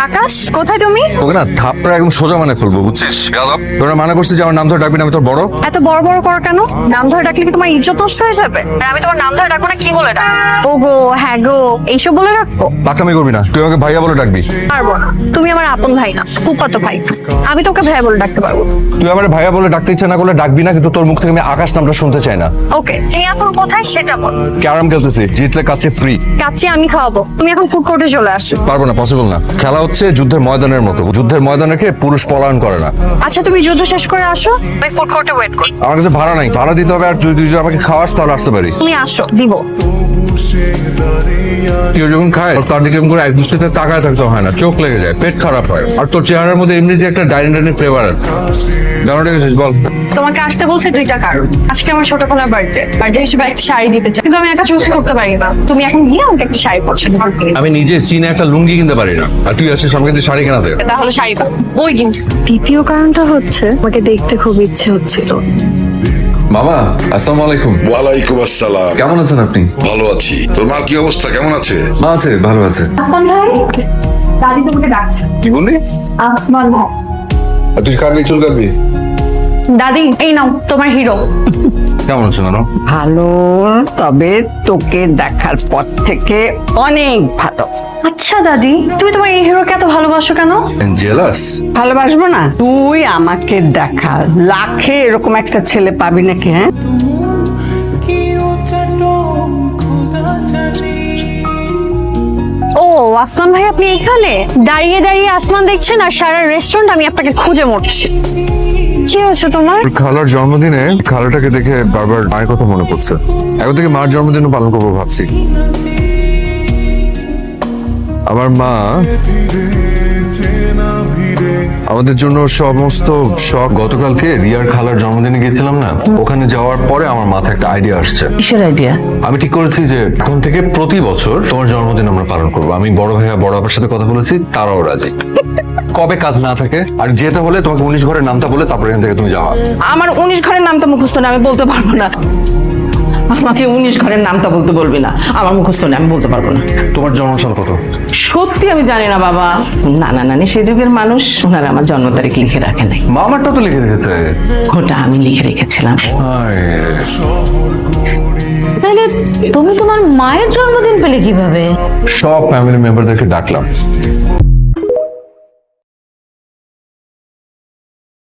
আকাশ, কোথায় তুমি? তোকে না থাপড়া একদম সোজা মানে ফেলবো, বুঝছিস? তোরা মানা করছিস যে আমার নাম ধরে ডাকবি না, আমি তোর বড়। এত বড় বড় কর কেন? নাম ধরে ডাকলে কি তোমার ইজ্জত নষ্ট হয়ে যাবে? আর আমি তোমার নাম ধরে ডাকবো না, কি বলে ডাক? ও গো, হ্যাঁ গো, এইসব বলে রাখবো? পাকামি করবি না, তুই আমাকে ভাইয়া বলে ডাকবি। পারবো না, তুমি আমার আপন ভাই না, ফুফাতো ভাই। আমি তোকে ভাইয়া বলে ডাকতে পারবো। তুই আমার ভাইয়া বলে ডাকতে ইচ্ছা না করলে ডাকবি না, কিন্তু তোর মুখ থেকে আমি আকাশ নামটা শুনতে চাই না। ওকে, তুমি এখন কোথায় সেটা বল। ক্যারাম খেলতেছি, জিতলে কাছে ফ্রি। কাচ্চি আমি খাওয়াবো, তুমি এখন ফুড কোর্টে চলে আসো। পারবো না, পসিবল না। খেলা হচ্ছে যুদ্ধের ময়দানের মতো, যুদ্ধের ময়দানে কে পুরুষ পলায়ন করে না। আচ্ছা, তুমি যুদ্ধ শেষ করে আসো, আমি ফুড কোর্টে ওয়েট করি। আমার কাছে ভাড়া নাই, ভাড়া দিতে হবে। আর তুই যদি আমাকে খাওয়াস তাহলে আসতে পারি। তুমি আসো, দিব। কেউ যখন খায় তার দিকে এরকম করে এক দৃষ্টিতে তাকায় থাকতে হয় না, চোখ লেগে যায়, পেট খারাপ হয়। আর তোর চেহারার মধ্যে এমনিতে একটা ডাইনি ফ্লেভার আছে। জানো গেছিস বল? তোমাকে আসতে বলছে দুইটা কারণ। আজকে আমার ছোটবেলার বার্থডে হিসেবে একটা শাড়ি দিতে চাই, কিন্তু আমি একা চুজ করতে পারি না। তুমি এখন গিয়ে আমাকে একটা শাড়ি পছন্দ করবে। আমি নিজে চীনে একটা লুঙ্গি কিনতে পারি না, আর তুই আসিস আমাকে দিয়ে শাড়ি কেনা দে। তাহলে শাড়ি পাবো, বই কিনতে। দ্বিতীয় কারণটা হচ্ছে আমাকে দেখতে খুব ইচ্ছে হচ্ছিল। বাবা, আসসালামু আলাইকুম। ওয়ালাইকুম আসসালাম। কেমন আছেন আপনি? ভালো আছি। তোর মার কি অবস্থা, কেমন আছে? মা আছে, ভালো আছে। আসমান ভাই, দাদি তোমাকে ডাকছে। কি বললি? আসমান ভাই। আর তুই কাটবি, চুল কাটবি? দাদি, এই নাও তোমার হিরো। কেমন আছো নানো? ভালো, তবে তোকে দেখার পর থেকে অনেক ভালো। আচ্ছা দাদি, তুমি তোমার এই হিরোকে এত ভালোবাসো কেন? জেলাস? ভালোবাসবো না? তুই আমাকে দেখা, লাখে এরকম একটা ছেলে পাবি নাকি? হ্যাঁ, ও আসমান ভাই, আপনি এখানে দাঁড়িয়ে দাঁড়িয়ে আসমান দেখছেন আর সারা রেস্টুরেন্ট আমি আপনাকে খুঁজে মরছি। কি হচ্ছে তোমার? খালার জন্মদিনে খালাটাকে দেখে বারবার মায়ের কথা মনে পড়ছে। এখন থেকে মার জন্মদিনও পালন করবো ভাবছি। আমার মা আমাদের জন্য সমস্ত শখ। গতকালকে রিয়ার খালার জন্মদিনে গিয়েছিলাম না, ওখানে যাওয়ার পরে আমার মাথায় একটা আইডিয়া আসছে। কিসের আইডিয়া? আমি ঠিক করেছি যে এখন থেকে প্রতি বছর তোমার জন্মদিন আমরা পালন করবো। আমি বড় ভাইয়া বড় আপার সাথে কথা বলেছি, তারাও রাজি। কবে কাজ না থাকে, আর যেতে হলে তোমাকে 19 ঘরের নামটা বলে তারপরে এখান থেকে তুমি যাওয়া। আমার 19 ঘরের নামটা মুখস্থ না, আমি বলতে পারবো না। আমাকে 19 ঘরের নামটা বলতে বলবি না, আমার মুখস্থ নেই, আমি বলতে পারবো না। তোমার জন্মসাল কত? সত্যি আমি জানি না বাবা। নানা নানি সেই যুগের মানুষ, ওনারা আমার জন্ম তারিখ লিখে রাখে নাই। মামারটা তো লিখে রেখেছে। ওটা আমি লিখে রেখেছিলাম। হায় রে। তাহলে তুমি তোমার মায়ের জন্মদিন পেলে কিভাবে? সব ফ্যামিলি মেম্বারদেরকে ডাকলাম,